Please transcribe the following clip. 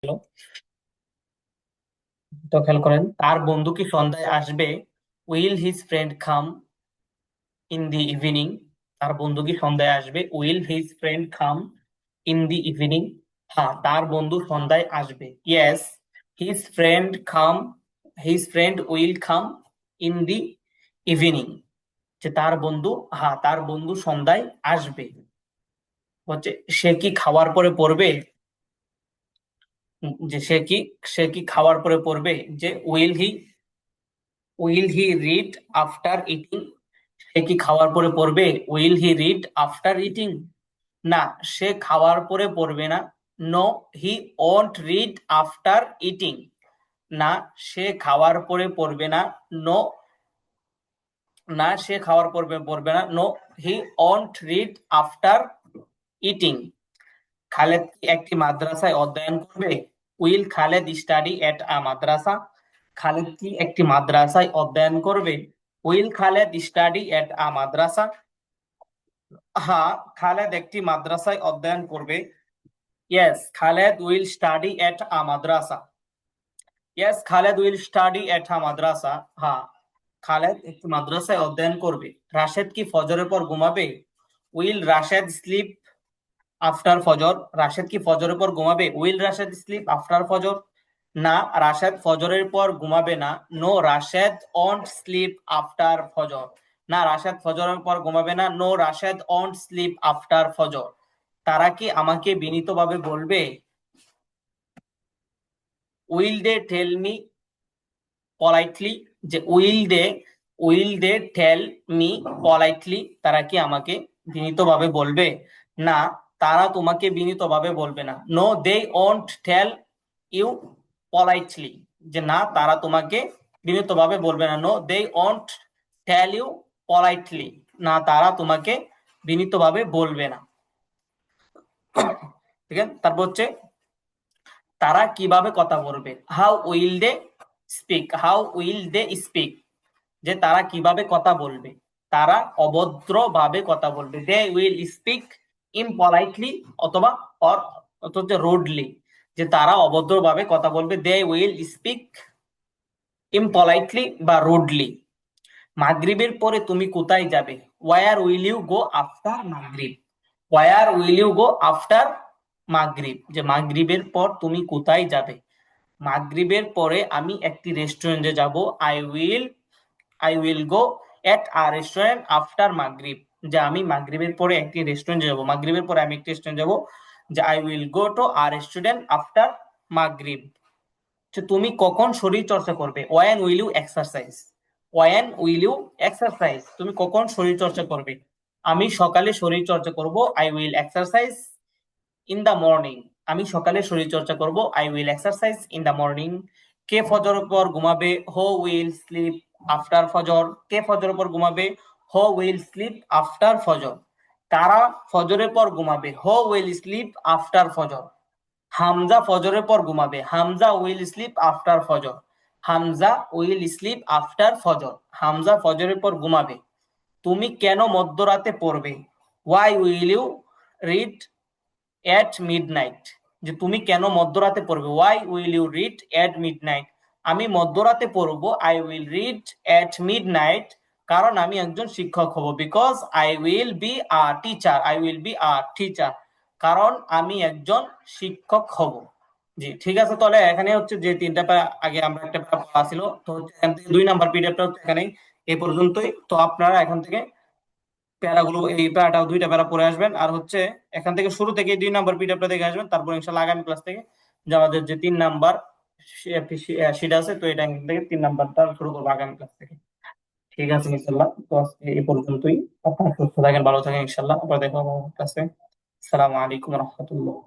ছিল। তো খেয়াল করেন, তার বন্ধু কি সন্ধ্যায় আসবে? Will his friend come in the evening? তার বন্ধু কি সন্ধ্যায় আসবে? Will his friend come in the evening? হ্যাঁ, তার বন্ধু সন্ধ্যায় আসবে। Yes, his friend come, his friend will come in the evening. যে তার বন্ধু, হ্যাঁ তার বন্ধু সন্ধ্যায় আসবে। হচ্ছে সে কি খাওয়ার পরে পড়বে? যে সে কি খাওয়ার পরে পড়বে? যে will he read after eating? সে কি খাওয়ার পরে পড়বে? Will he read after eating? না, সে খাওয়ার পরে পড়বে না। No, he won't read after eating. না, সে খাওয়ার পরে পড়বে না। নো, না সে খাওয়ার পরে পড়বে না। No, he won't read after eating. Khaled কি একটি মাদ্রাসায় অধ্যয়ন করবে? Will Khaled study at a madrasa? Khaled কি একটি মাদ্রাসায় অধ্যয়ন করবে? Will Khaled study at a madrasa? হ্যাঁ, খালেদ একটি মাদ্রাসায় অধ্যয়ন করবে। Yes, Khaled will study at a madrasa. Yes, Khaled will study at a madrasa. হ্যাঁ, খালেদ একটি মাদ্রাসায় অধ্যয়ন করবে। রাশেদ কি ফজরের পর ঘুমাবে? উইল রাশেদ স্লিপ আফটার ফজর? রাশেদ কি ফজরের পর ঘুমাবে? Will Rashed slip after Fajr? না, রাশেদ ফজরের পর ঘুমাবে না। No, Rashed won't sleep after Fajr. না, রাশেদ ফজরের পর ঘুমাবে না। No, Rashed won't sleep after Fajr. তারা কি আমাকে বিনীতভাবে বলবে? Will they tell me politely? যে will they tell me politely, তারা কি আমাকে বিনীতভাবে বলবে? না, তারা তোমাকে বিনীতভাবে বলবে না। No, they won't tell you politely. যে না, তারা তোমাকে বিনীতভাবে বলবে না। No, they won't tell you politely. না, তারা তোমাকে বিনীতভাবে বলবে না। ঠিক আছে, তারপর হচ্ছে তারা কিভাবে কথা বলবে? How will they speak? How will they speak? যে তারা কিভাবে কথা বলবে? তারা অভদ্রভাবে কথা বলবে। দে উইল স্পিক ইমপলাইটলি, অথবা অর অথবা রুডলি। যে তারা অভদ্রভাবে কথা বলবে। দে উইল স্পিক ইমপলাইটলি বা রুডলি। মাগরিবের পরে তুমি কোথায় যাবে? Where will you go after Maghrib? Where will you go after মাগরিব? যে মাগরিবের পর তুমি কোথায় যাবে? মাগরিবের পরে আমি একটি রেস্টুরেন্টে যাব। I will go at a restaurant after মাগরিব। যে আমি মাগরিবের পরে একটি রেস্টুরেন্টে যাব। মাগরিবের পরে আমি একটি রেস্টুরেন্ট যাব। যে I will go to a restaurant after মাগরিব। যে তুমি কখন শরীর চর্চা করবে? When will you exercise? When will you exercise? তুমি কখন শরীর চর্চা করবে? আমি সকালে শরীর চর্চা করব। I will exercise in the morning. আমি সকালে শরীর চর্চা করব। I will exercise in the morning. কে ফজরের পর ঘুমাবে? হো উইল স্লিপ আফটার ফজর? কে ফজরের পর ঘুমাবে? হো উইল স্লিপ আফটার ফজর। কারা ফজরের পর ঘুমাবে? হো উইল স্লিপ আফটার ফজর। হামজা ফজরের পর ঘুমাবে। হামজা উইল স্লিপ আফটার ফজর। হামজা উইল স্লিপ আফটার ফজর। হামজা ফজরের পর ঘুমাবে। তুমি কেন মধ্যরাতে পড়বে? Why will you read at midnight? যে তুমি কেন মধ্যরাতে পড়বে? Why will you read at midnight? আমি মধ্যরাতে পড়ব। I will read at midnight, কারণ আমি একজন শিক্ষক হব। Because I will be a teacher. I will be a teacher, কারণ আমি একজন শিক্ষক হব। জি ঠিক আছে, তাহলে এখানে হচ্ছে যে তিনটা আগে আমরা একটা প্যারা পড়া ছিল, তো হচ্ছে এখান থেকে 2 নাম্বার পিডিএফটা হচ্ছে এখানে এই পর্যন্তই। তো আপনারা এখান থেকে প্যারাগুলো, এই প্যারাটা 2টা প্যারা পড়ে আসবেন। আর হচ্ছে এখান থেকে শুরু থেকে 2 নাম্বার পিডিএফটা দেখে আসবেন। তারপর ইনশাল্লাহ আগামী ক্লাস থেকে যে আমাদের যে 3 নাম্বার শিট আছে, তো এটা এখান থেকে 3 নাম্বারটা শুরু করবো আগামী ক্লাস থেকে। ঠিক আছে ইনশাল্লাহ, তো আজকে এই পর্যন্তই। আপনারা সুস্থ থাকেন, ভালো থাকেন, ইনশাল্লাহ আবার দেখা হবে ক্লাসে। আসসালামু আলাইকুম রহমতুল্লাহ।